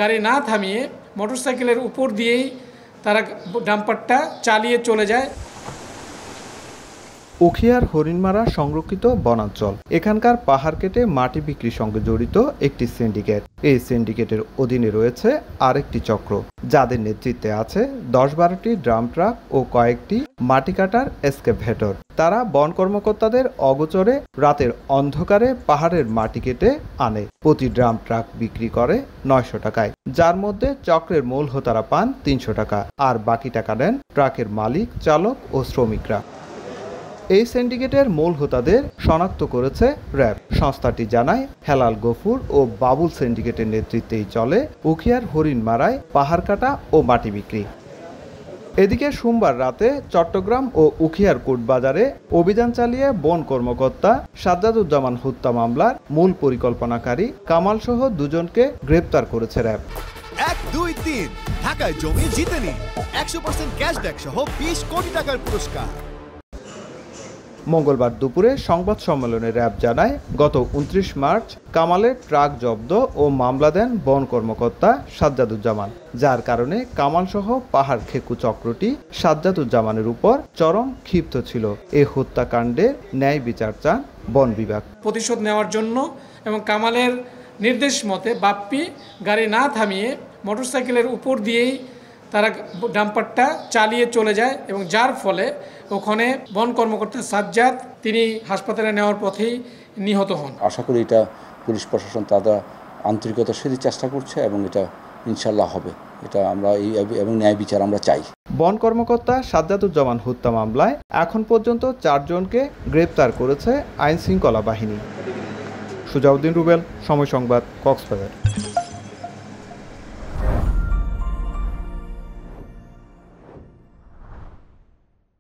গাড়ি না থামিয়ে মোটরসাইকেলের উপর দিয়েই তারা ডাম্পারটা চালিয়ে চলে যায়। উখিয়ার হরিণমারা সংরক্ষিত বনাঞ্চল। এখানকার পাহাড় কেটে মাটি বিক্রির সঙ্গে জড়িত একটি সিন্ডিকেট। এই সিন্ডিকেটের অধীনে রয়েছে আরেকটি চক্র, যাদের নেতৃত্বে আছে ১০-১২টি ড্রাম ট্রাক ও কয়েকটি মাটি কাটার এক্সকেভেটর। তারা বন কর্মকর্তাদের অগোচরে রাতের অন্ধকারে পাহাড়ের মাটি কেটে আনে। প্রতি ড্রাম ট্রাক বিক্রি করে ৯০০ টাকায়, যার মধ্যে চক্রের মূল হোতারা পান ৩০০ টাকা, আর বাকি টাকা নেন ট্রাকের মালিক, চালক ও শ্রমিকরা। এই সিন্ডিকেটের মূল হোতাদের শনাক্ত করেছে র্যাব। সংস্থাটি জানায়, হেলাল গফুর ও বাবুল সিন্ডিকেটের নেতৃত্বেই চলে উখিয়ার হরিণমারায় পাহাড় কাটা ও মাটি বিক্রি। এদিকে সোমবার রাতে চট্টগ্রাম ও উখিয়ার কোটবাজারে অভিযান চালিয়ে বন কর্মকর্তা সাজ্জাদুজ্জামান হত্যা মামলার মূল পরিকল্পনাকারী কামাল সহ দুজনকে গ্রেপ্তার করেছে র্যাব। ১, ২, ৩ ঢাকায় জমি জিতে নিন ১০০% ক্যাশব্যাক সহ ২০ কোটি টাকার পুরস্কার। মঙ্গলবার দুপুরে সংবাদ সম্মেলনে র্যাব জানায়, গত ২৯ মার্চ কামালের ট্রাক জব্দ ও মামলা দেন বন কর্মকর্তা সাজ্জাদুজ্জামান, যার কারণে কামাল সহ পাহাড় খেকু চক্রটি সাজ্জাদুজ্জামানের উপর চরম ক্ষিপ্ত ছিল। এই হত্যাকাণ্ডের ন্যায় বিচার চান বন বিভাগ। প্রতিশোধ নেওয়ার জন্য এবং কামালের নির্দেশ মতে বাপ্পি গাড়ি না থামিয়ে মোটরসাইকেলের উপর দিয়েই তারা ডাম্পারটা চালিয়ে চলে যায় এবং যার ফলে ওখানে বন কর্মকর্তা সাজ্জাদ তিনি হাসপাতালে নেওয়ার পথেই নিহত হন। আশা করি এটা পুলিশ প্রশাসন তাদের আন্তরিকতার সাথে চেষ্টা করছে এবং এটা ইনশাল্লাহ হবে। এটা আমরা এবং ন্যায় বিচার আমরা চাই। বন কর্মকর্তা সাজ্জাদুজ্জামান হত্যা মামলায় এখন পর্যন্ত ৪ জনকে গ্রেপ্তার করেছে আইন শৃঙ্খলা বাহিনী। সুজাউদ্দিন রুবেল, সময় সংবাদ, কক্সবাজার।